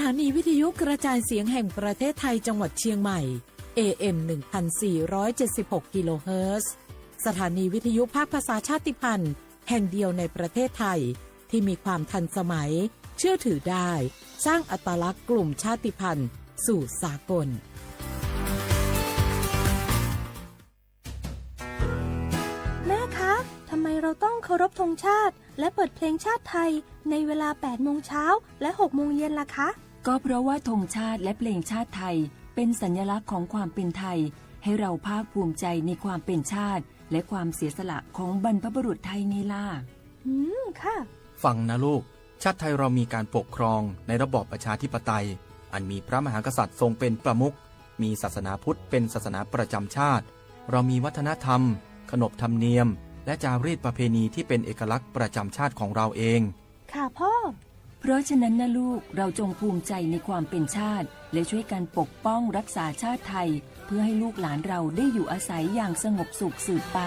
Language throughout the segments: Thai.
านีวิทยุกระจายเสียงแห่งประเทศไทยจังหวัดเชียงใหม่ AM 1476 กิโลเฮิรตซ์สถานีวิทยุภาคภาษาชาติพันธุ์แห่งเดียวในประเทศไทยที่มีความทันสมัยเชื่อถือได้สร้างอัตลักษณ์กลุ่มชาติพันธุ์สู่สากลแม่คะทำไมเราต้องเคารพธงชาติและเปิดเพลงชาติไทยในเวลา 8 โมงเช้าและ 6 โมงเย็นล่ะคะก็เพราะว่าธงชาติและเพลงชาติไทยเป็นสัญลักษณ์ของความเป็นไทยให้เราภาคภูมิใจในความเป็นชาติและความเสียสละของบรรพบุรุษไทยไงล่ะค่ะ ฟังนะลูกชาติไทยเรามีการปกครองในระบอบประชาธิปไตยอันมีพระมหากษัตริย์ทรงเป็นประมุขมีศาสนาพุทธเป็นศาสนาประจำชาติเรามีวัฒนธรรมขนบธรรมเนียมและจารีตประเพณีที่เป็นเอกลักษณ์ประจำชาติของเราเองค่ะพ่อเพราะฉะนั้นนะลูกเราจงภูมิใจในความเป็นชาติและช่วยกันปกป้องรักษาชาติไทยเพื่อให้ลูกหลานเราได้อยู่อาศัยอย่างสงบสุขสืบไป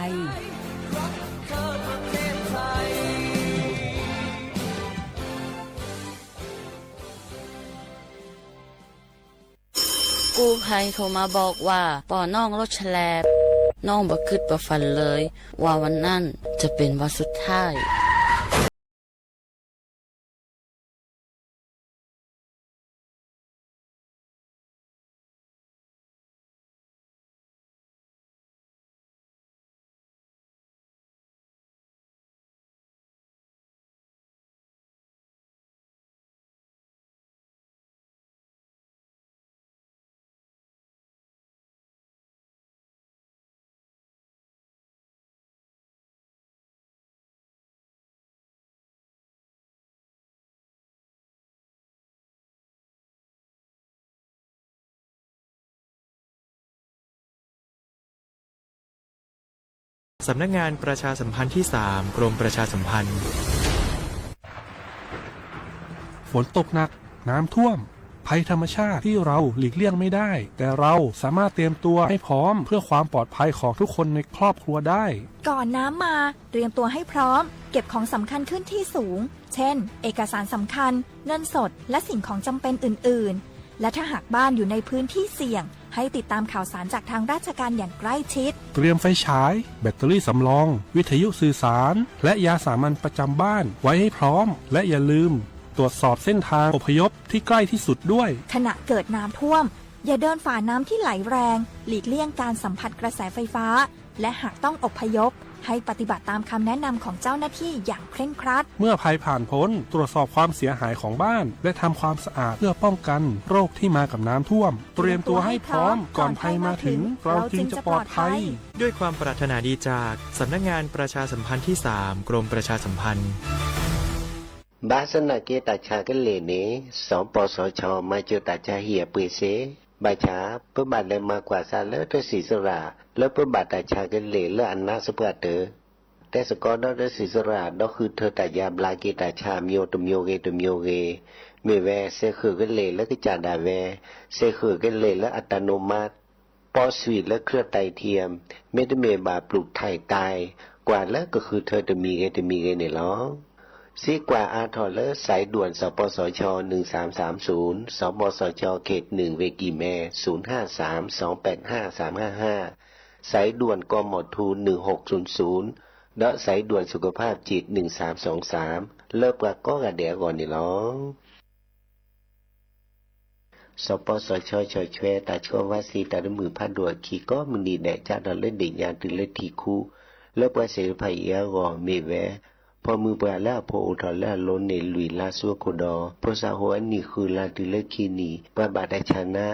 กู้ภัยโทรมาบอกว่าป่อน้องรถแฉลบน้องบ่คิดบ่ฝันเลยว่าวันนั้นจะเป็นวันสุดท้ายสำนักงานประชาสัมพันธ์ที่ 3 กรมประชาสัมพันธ์ฝนตกหนักน้ำท่วมภัยธรรมชาติที่เราหลีกเลี่ยงไม่ได้แต่เราสามารถเตรียมตัวให้พร้อมเพื่อความปลอดภัยของทุกคนในครอบครัวได้ก่อนน้ำมาเตรียมตัวให้พร้อมเก็บของสำคัญขึ้นที่สูงเช่นเอกสารสำคัญเงินสดและสิ่งของจำเป็นอื่นๆและถ้าหากบ้านอยู่ในพื้นที่เสี่ยงให้ติดตามข่าวสารจากทางราชการอย่างใกล้ชิดเตรียมไฟฉายแบตเตอรี่สำรองวิทยุสื่อสารและยาสามัญประจำบ้านไว้ให้พร้อมและอย่าลืมตรวจสอบเส้นทางอพยพที่ใกล้ที่สุดด้วยขณะเกิดน้ำท่วมอย่าเดินฝ่าน้ำที่ไหลแรงหลีกเลี่ยงการสัมผัสกระแสไฟฟ้าและหากต้องอพยพให้ปฏิบัติตามคำแนะนำของเจ้าหน้าที่อย่างเคร่งครัดเมื่อภัยผ่านพ้นตรวจสอบความเสียหายของบ้านและทำความสะอาดเพื่อป้องกันโรคที่มากับน้ำท่วมเตรียมตัวให้พร้อมก่อนภัยมาถึงเราจึงจะปลอดภัยด้วยความปรารถนาดีจากสำนักงานประชาสัมพันธ์ที่ 3 กรมประชาสัมพันธ์บาสนาเกตาชากันเลเนสปสชมาเจอตาชาเหียปืเสบาชาเพื่อบัตรเลยมากกว่าซาเลอร์สีสระแล้วเพื่อบัตรตาชากันเลและอันนาสปาเตอแต่สกอร์ดอสีสระดอกคือเธอตายาบลาเกตาชามิโอตมิโอเกตมิโอเกเมแวเซคือกันเลและก็จาดาแวเซคือกันเลและอัตโนมัติปอสวีทและเครือไตเทียมเมตเมบาปลูกไทยตายกว่าแล้วก็คือเธอจะมีไงเนี่ยหรอซีกว่าอาทอเลอร์สายด่วนสปสช1330สปสชเขต1เวกิแม0532855355สายด่วนกมทู1600และสายด่วนสุขภาพจิต1323เลิกกว่าก็กระเดียก่อนนี่หรอสปสชชแชตาชวว่าสีตาดมือพัดดัวขี่ก็มึงดีแดจ้าดอลเล่นเด็กยานตื่นเล่นทีคู่เลิกว่าเสรีภัยเอียกอเมแวพอมือปลาแล้วพออุทธรแล้วล้นในลุยลาสัวโคดอพอสาหัวนี่คือลาติเลคีนีปะบาดชนะ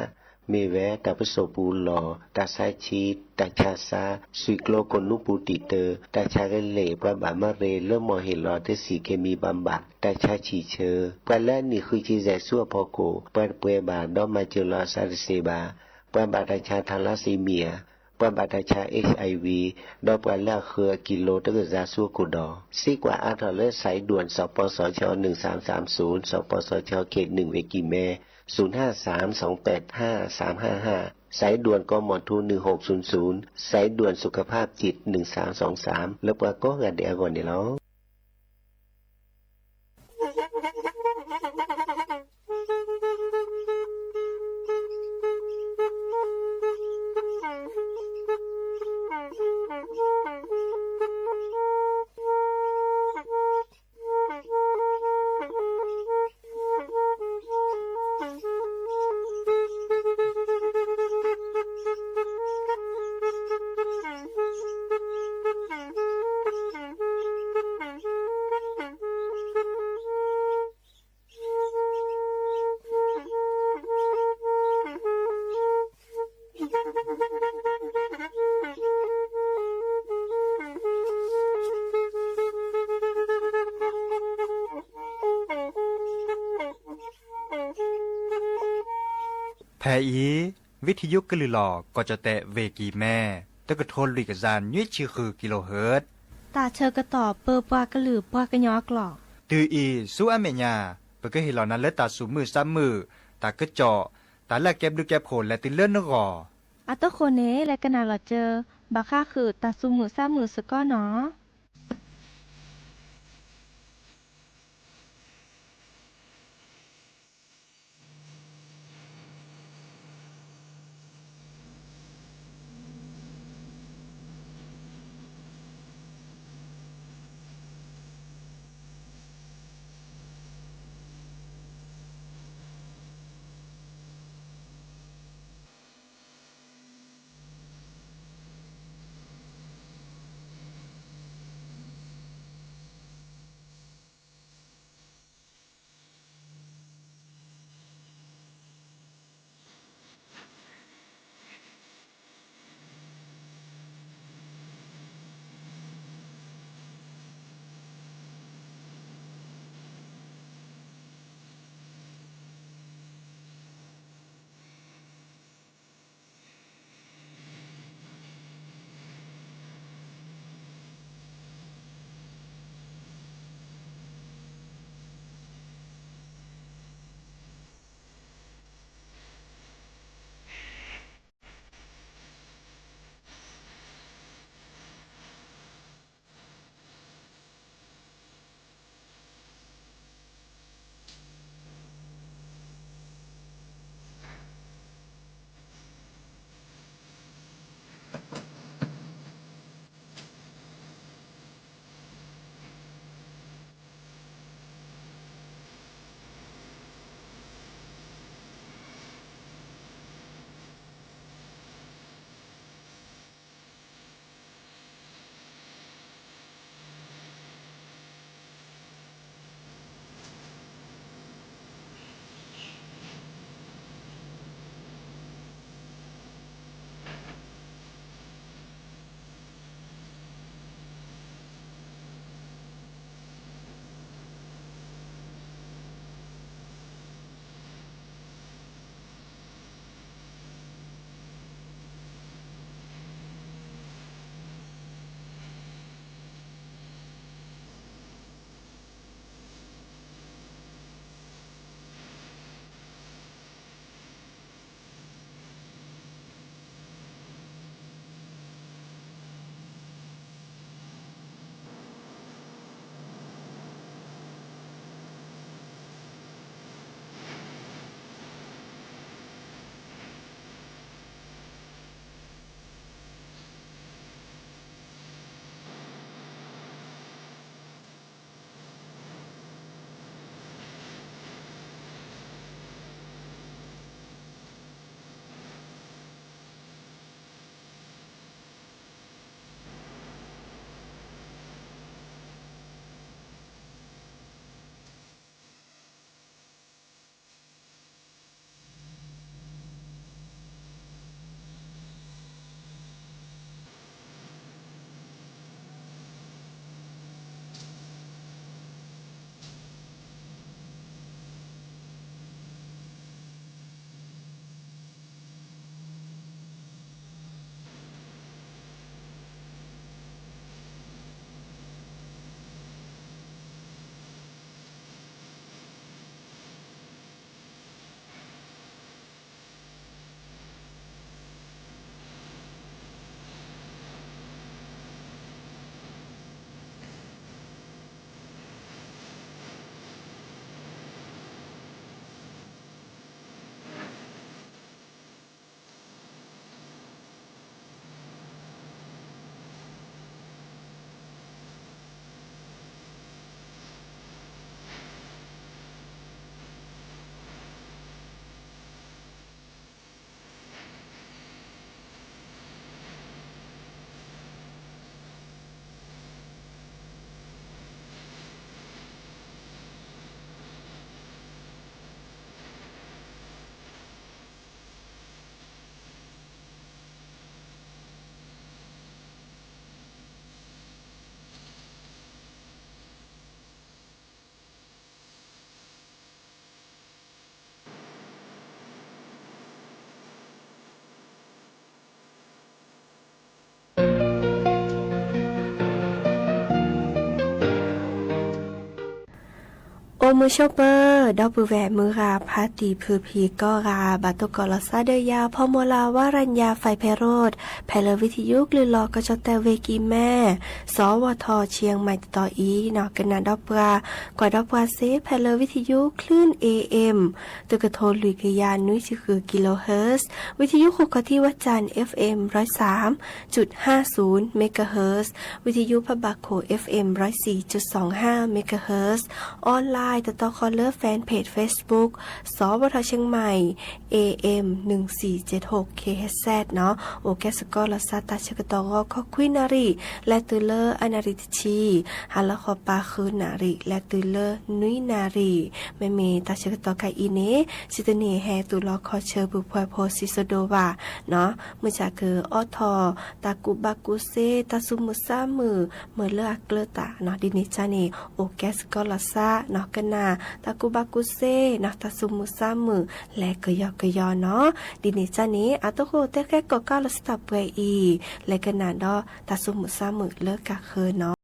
เมแวตาปโสปูหลอตาไซชีตาชาซาสุยโกลกนุปูติเตอตาชาเกเลปะบามาเรเริ่มมอเฮลอเทสีเคมีบำบัดตาชาชีเชอปะแล้วนี่คือจีแจสัวพอโกปะเปบาดอมาเจลอซาริเซบาปะบาดชาทาลาซีเมียปะบาดชา HIV ดอกปะแล้วคือกิโลตะกะซาสัวโคดอซีกว่าอาทอเลสายด่วนสปสช1330สปสชเขต1เวกิแม0532855355สายด่วนกมทู1600สายด่วนสุขภาพจิต1323แล้วก็กะเดียก่อนนี่เนาะ แพอีวิทยุกลือหลอกก็จะแตะเวกีแม่ตะกะโทนลุยกะจานยี่ชื่อคือกิโลเฮิรตซ์ตาเชอกระตอบเปอปากระหลือปากระยอกหลอกตืออีสู้อเมญาเปก็เห็นเหล่านั้นและตาสูมือซ้ำมือตากระเจาะตาแลกแก็บดูแก็บโผลและติเลื่อนนกออัตโตโคเนและกะนาหลอเจอบาค่าคือตาซูมือซ้ำมือสก้อเนาะ มือชอเปอร์ดอกบือแหวมือราพาตีพือพีก็ราบาตุกอลซาเดยาพอมลาวารัญญาไฟไพโรดแพลวิทยุกลือลอกระจอแต่เวกีแม่สวทเชียงใหม่ต่ออีนอกกันนาดอกปลากว่าดอกปลาเซแพลวิทยุคลื่น AM ตุกะโทลุยกยานนุ้ยคือกิโลเฮิรตซ์วิทยุคุกที่วัดจันทร์ FM 103.50 เมกะเฮิรตซ์วิทยุพบาโค FM 104.25 เมกะเฮิรตซ์ออนไลน์ต่อคอลเลอร์แฟนเพจ Facebook สวทเชียงใหม่ AM 1476 KHZ เนาะโอแกสกอลซาตาชกตอขอคุยนารีและตุเลอร์อนาริตชีฮัลละขอปาคืนนารีและตุเลอร์นุยนารีไม่มีตาชกตอไกอีเนสิตเนแฮตุลอคอเชอบุพวยโพซิโซโดวาเนาะเมื่อจากคือออทอตากุบากุเซตาซุมุซามือเมื่อเลือกเกลตาเนาะดินิจานีโอแกสกอลซาเนาะกันนาตากุบากุเซเนาะตาซุมุซามือและกยอเนาะดินิจานีอาตโคเตแค่ก็ก้าลสตาเปอีและกันนาดอตาซุมุซามือเลิกกะคือเนาะ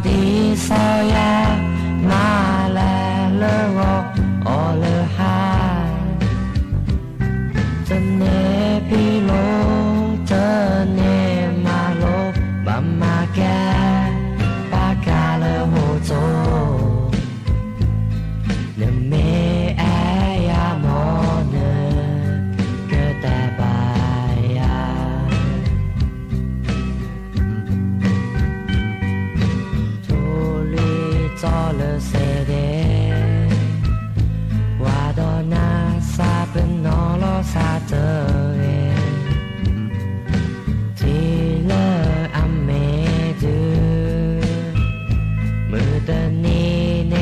ดีซอยามาแลเลโอโอเลฮาจะเนพิโลจะเนมาโลบัมมาแกปากาเลโฮโจเนเมแอยามอเนเกตาบายาทูลีจอเลเซเดวาดอนาซาเป็นนอลอซาเตเอทีเลอัมเมดูมือตะนีเน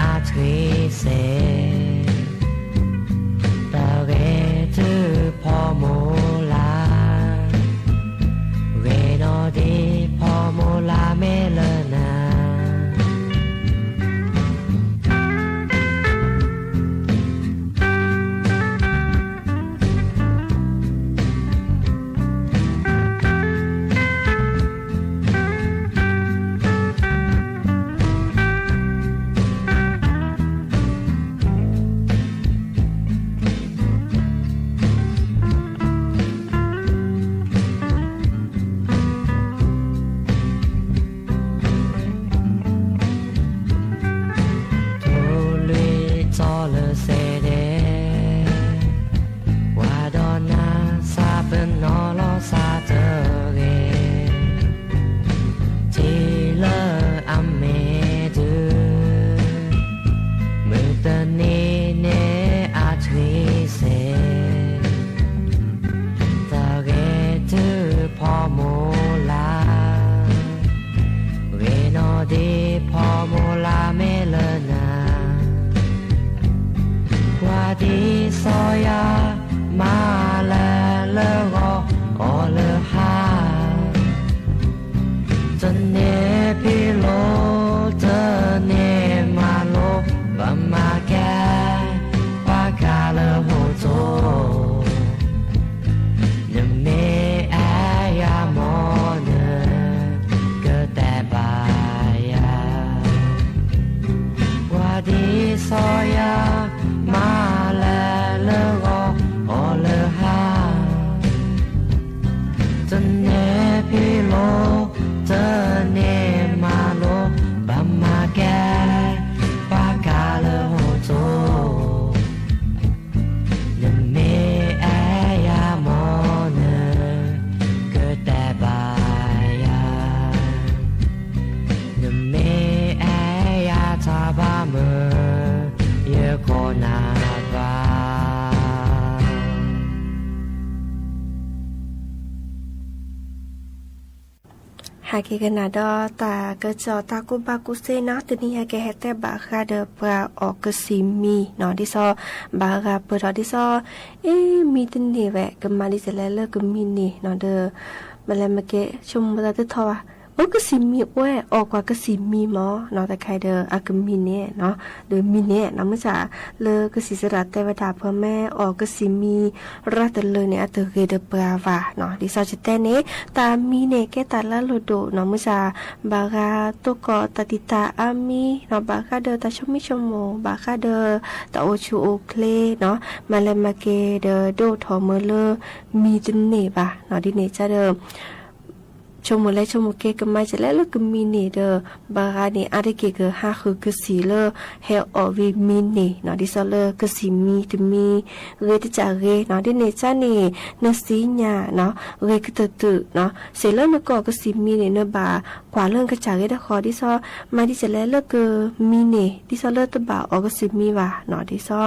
อาทรีเซตาเรทูพอโมลาเรโนดีพอโมลาเมเลนาหากกันนาดอตาเกจอตากุบากุเซนะตนี้ให้แกเฮแต่บาคาเดปราออกกสิมีนอดิซอบาราเปรอดิซอมีตนี้แวะกมาดิเซเลเลกมีนี่นอเดมาเลมเกชมมาตะทอก็สิมีแวออกกว่าก็สิมีหมอเนาะแต่ใครเดออากมีเนี่ยเนาะโดยมีเนี่ยนำมาจากเลก็สิสระแต่วดาพ่อแม่ออกก็สิมีรัตเลยเนี่ยตะเกเดปราวาเนาะดิซอจแต่เนตามีเนี่ยแกตาละโลโดเนาะมาจากบาราตุกอตติตาอามีเนาะบาคาเดอตาชมิชโมบาคาเดอตาโอชูโอเคลเนาะมาเลมาเกเดโดทอเมเลมีจนเนบะเนาะดิเนจะเดอชมและชมเกกมาจะแล้วก็มีเนเดอบาราเนอาริเกกฮาคือกสีเลเฮออวีมีเนเนาะดิซอเลกสีมีตมีเรตจาเรเนาะดิเนจาเนนสีญาเนาะเรกตตุเนาะเสเลนก็กสีมีเนเนบากว่าเรื่องกระจาเรดคอดิซอมาดิจะแล้วก็มีเนดิซอเลตบาออกสีมีว่าเนาะดิซอ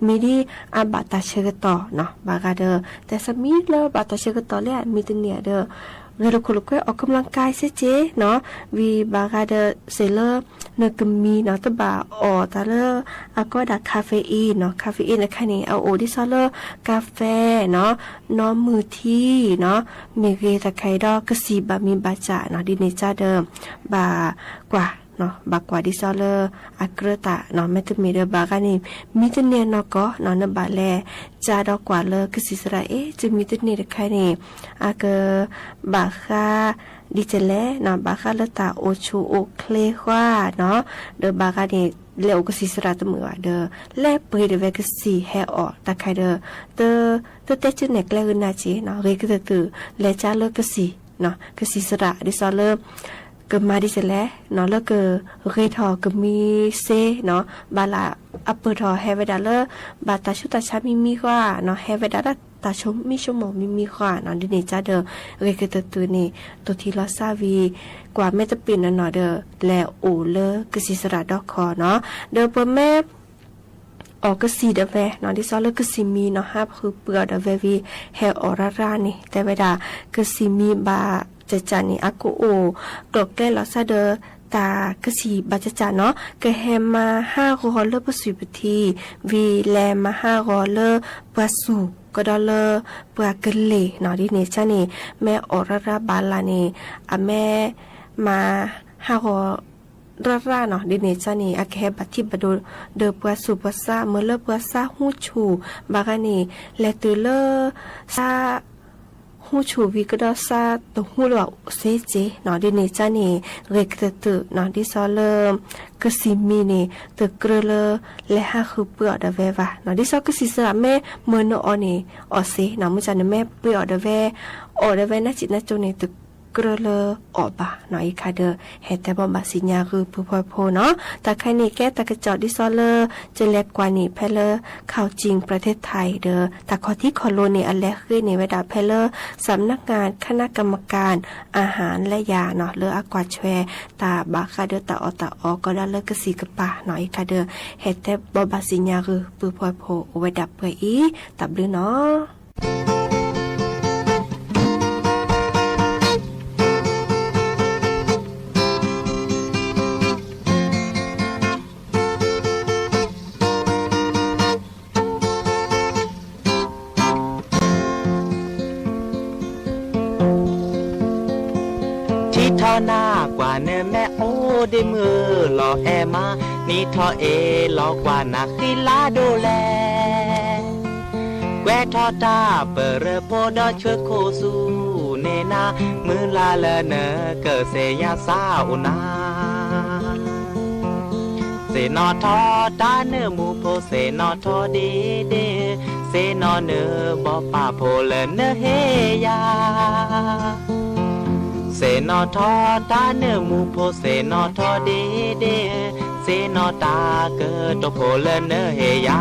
มีดิอาบาตาเชกตอเนาะบากาเดแต่สมีเลบาตาเชกตอและมีตเนียเดเรื่องคนก็ออกกำลังกายเสียเจเนาะวีบาราเดเซเลเนกมีเนาะตบาออตาเลอาก็ดักคาเฟอีนเนาะคาเฟอีนนะคะนี่เอาโอดิซอเลกาแฟเนาะน้อมมือที่เนาะมีเกตะไคดอกกสีบามีบาจาเนาะดิเนจาเดิมบากว่าเนาะบากว่าดิซอเลอักเรตาเนาะแม่ตมีเดบากานี่มีตเนียนก็เนาะนบาแลจาดอกกว่าเลกสิสระจะมีตเนียตะไคนี่อากบาคา ดิเจแลเนาะบาคาเลตาโอชูโอเคลว่าเนาะเดอบาคาเดเลวก็สิสระตมือว่าเดอแลเปยเดเวกสิแฮออกตาใครเดอเตจุเนกแลอึนาจีเนาะเรกเตอเลจาเลกสิเนาะกสิสระดิซอเลก็มาดิเสแลเนาะแล้วก็เรทอก็มีเซเนาะบาลาอัปเปอร์ทอแฮเวดาเลบาตาชุตาชามีกว่าเนาะแฮเวดาตาชมมีชั่วโมงมีกว่าเนาะดิเนจาเดอเรกเตอนี่ตัวที่ลอซาวีกว่าแม่จะปิ่นเนาะเดอแลโอเลกสิสระดอกคอเนาะเดอเปแม่ออกก็สีเดเวเนาะที่ซอเลก็สีมีเนาะฮะคือเปลือกเดเววีแฮออรานี่แต่เวลาก็สีมีบาจะจานี่อากูโอกรอกแก้ลอซาเดอตากะสีบาจะจาเนาะกะแฮมา5 รอเลปสุปทีวีแลมา5 รอเลปะสุก็ดอเลปะกะเลเนาะดิเนจานี่แม่ออราบาลานี่อะแม่มา5 รอร่าเนาะดิเนจานี่อะแคบัติบดเดอปะสุปะซาเมเลปะซาฮูชูบากานี่แลตุเลซาฮูชูวิกดอซาตฮูลวเซเจเนาะดิเนจานี่เรกเตตเนาะดิซอเลกสิมีนี่ตะเกรเลและฮาคือเปอดเววาเนาะดิซอกสิสระแม่เมโนอนี่ออเซเนาะมุจันแม่เปอดเวออดเวนะจิตนะจนี่ตะกระเลออบะเนาะอีคาเดอเฮแต่บอมบาสิญญาคือผู้พอโพเนาะแต่ใครนี่แก้ตะกระจอดดิซอเลจะเล็กกว่านี่เพลข่าวจริงประเทศไทยเด้อแต่ข้อที่คอโลนี่อันแรกคือในเวลาเพลสำนักงานคณะกรรมการอาหารและยาเนาะเลออากวาแชตาบาคาเดอตาออก็ได้เลกสีกะปาเนาะอีคาเดอเฮแต่บอมบาสิญญาคือผู้พอโพไว้ดับเปื่อยอีตับลือเนาะทอหน้ากว่าเนแม่โอ้ได้มือหล่อแอมานี่ทอเอหล่อกว่านักที่ลาดูแลแกวทอตาเปิดโพดอช่วยโคสูเนนามือลาเลเนเกิดเสียสาวนาเสนอทอตาเนมูโพเสนอทอดีเดเสนอเนบอป่าโพเลเนเฮยาเสนอทอตาเนมูโพเสนอทอเดเดเสนอตาเกิดตโพเลเนเฮยา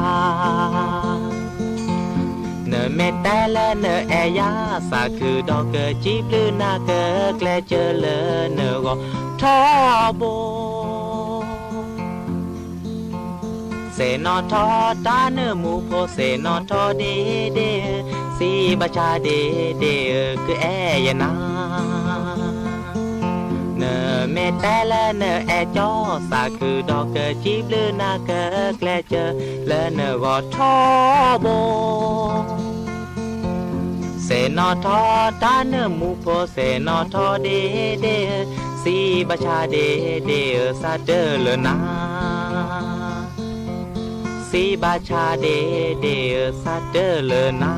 เนเมตแต่ละเนแอยาสาคือดอกเกิดจีบลือนาเกิดแกลเจอเลเนก็ทอโบเสนอทอตาเนมูโพเสนอทอเดเดสีบาชาเดเดคือแอยนาเนเมตแต่ละเนแอจอสาคือดอกเกิดจีบลือนาเกิดแกลเจอเลเนก็ทอโบเสนอทอตาเนมูโพเสนอทอเดเดสีบาชาเดเดซาเดเลนาสีบาชาเดเดซาเดเลนา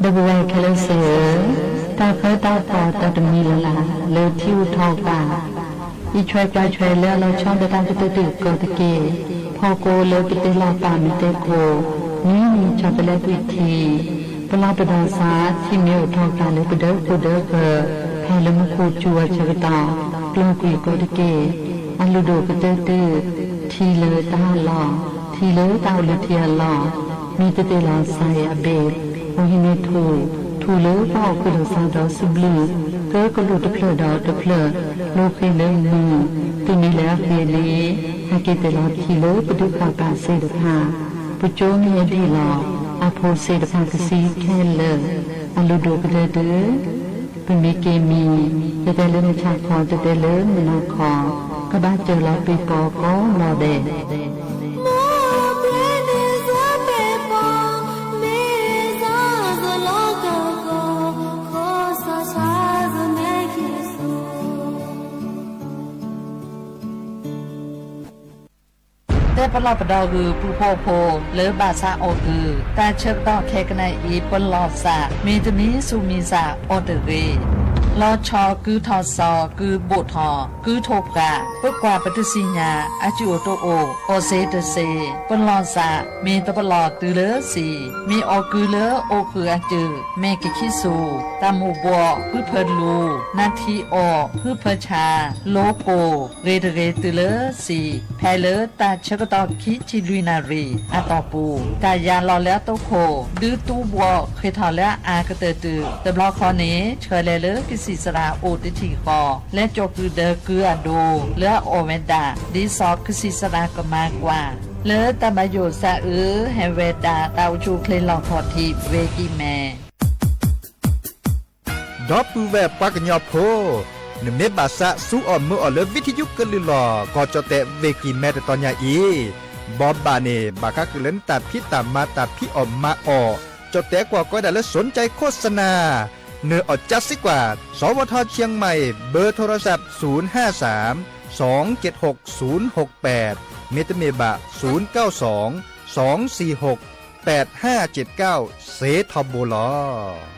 ดบเวคเลเสือตาเฟตาปอตาดมีละลาเลทิวทอกาอีช่วยปลายช่วยแล้วเราชอบได้ตามไปติดกอตะเกพอโกเลไปเตลาปามิเตโกนี่มีชอบไปแล้ววิธีปลาปดาสาที่มีอุทอกาเลยไปเด้อกูเด้อเกอให้ละมุคูจัวชะกตาปลงกุยกอตะเกอันลูโดกเตตื้อทีเลตาหล่อทีเลตาเลเทียหล่อมีเตลาไซอเบกโอหิเนทูเลป้ากุลสาดอสุบลีเกอกลุตเพลดอตเพลโลคิเลมือตุนีแล้วเฮลีให้เกเตลาทีเลปดุคากาเซดพาปุโจมีดีลออาโพเซดพากสีแค่เลอลูโดกเดเดเป็นมีเกมีจะได้เลนชาคอจะได้เลมนาคอกบ้าเจอเราปีปอก็รอเดแต่ปลาปดอคือผู้โพโพหรือบาซาโอคือแต่เชิกต่อแคกันในอีปลอดสามีตมีสุมีสาโอเดเรลอชอคือทอซอคือโบทอคือโทกะเพื่อกว่าปฏิสิญญาอาจิโอโตโอโอเซเตเซปลอดสามีตปลอดตือเลสีมีออคือเลโอคืออาจือเมกิคิสูตามูบัวคือเพลลูนาทีออคือเพชาโลโกเรเดเรตือเลสีแพเลตาเชกตอคิชิลุยนารีอาตอปูกายาลอแล้วโตโคดื้อตูบัวเคยถอแล้วอากระเตอตือแต่บลอคอนี้เชยเลกิสิสราโอติทีคอและจอคือเดอคืออโดเลือโอเมดาดีซอกกิสิสรากมากกว่าเลอตามาโยซาแฮเวดาตาวชูเคลนลองทอทีเวกิแมดอปูแวปากญอโพนเมบาสะสู้ออมมือออเลวิทยุกลือหลอก็จะแตะเวกีแมตตอนยาอีบอบบาเนบาคักเล่นตัดพี่ตามมาตัดพี่ออมมาออจะแตะกว่าก็ได้และสนใจโฆษณาเนื้ออดจัดสิกว่าสวทเชียงใหม่เบอร์โทรศัพท์053 276 068เมตเมบะ092 246 8579เซทอมโบลอ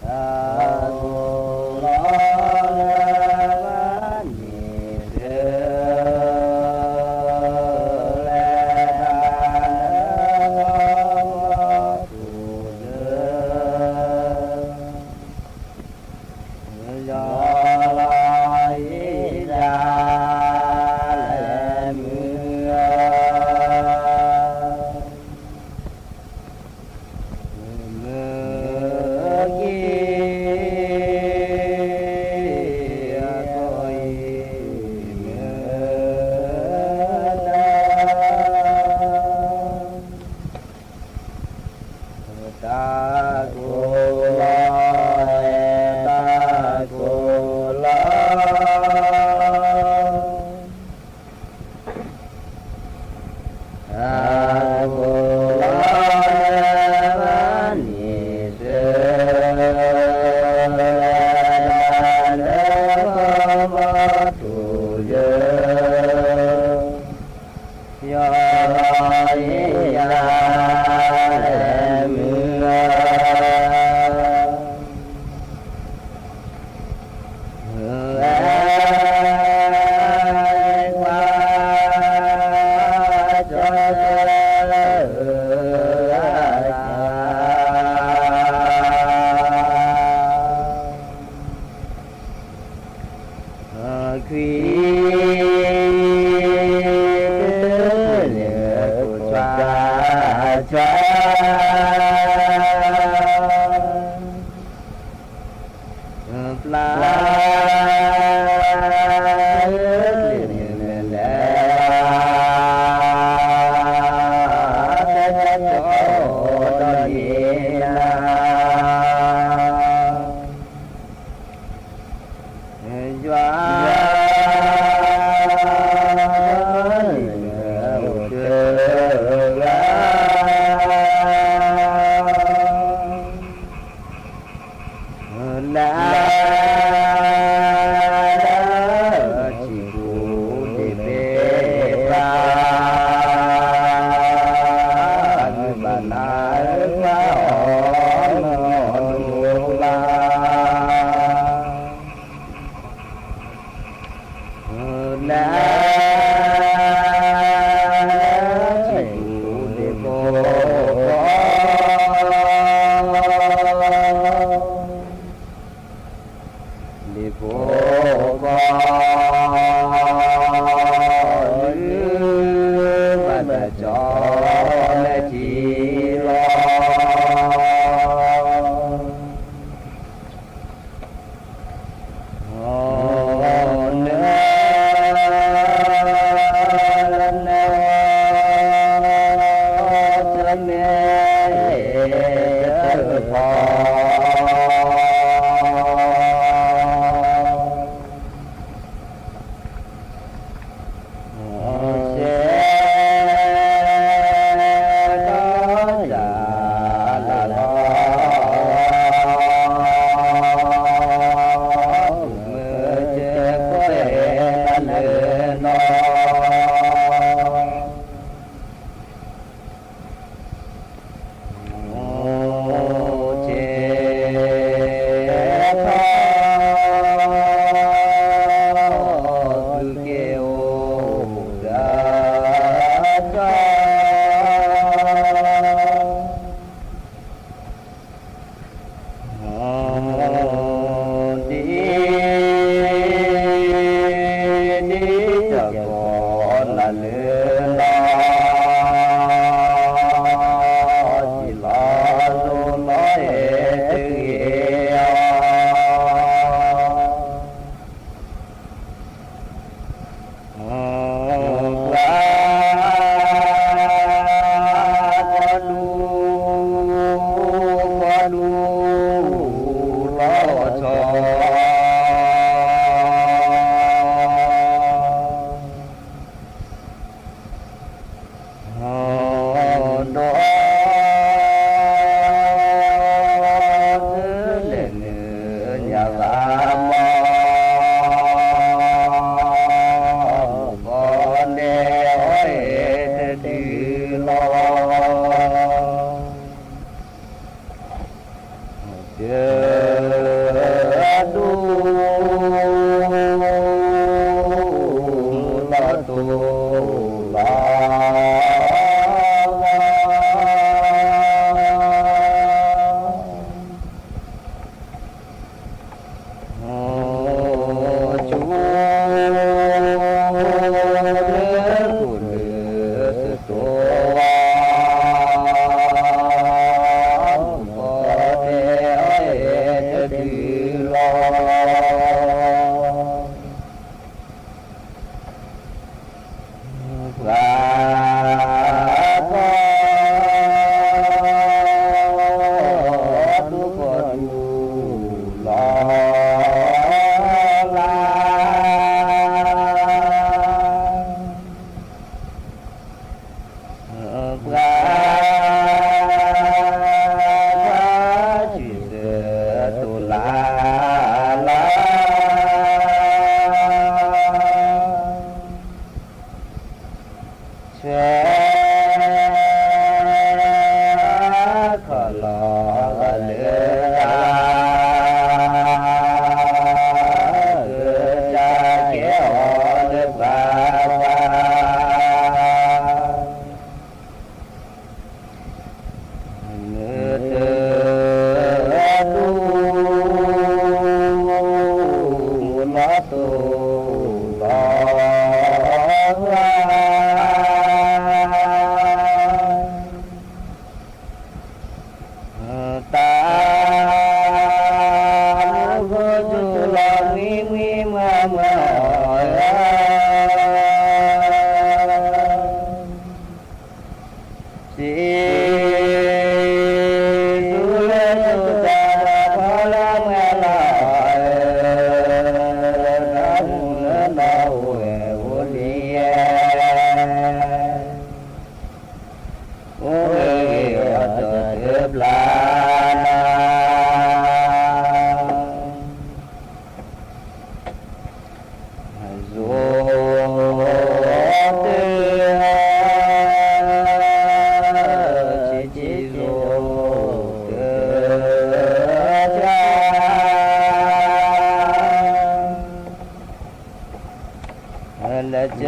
เ ป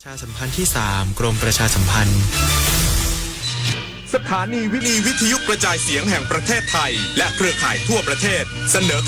ระชาสัมพันธ์ที่ 3 กรมประชาสัมพันธ์ สถานีวิทยุกระจายเสียงแห่งประเทศไทยและเครือข่ายทั่วประเทศเสนอ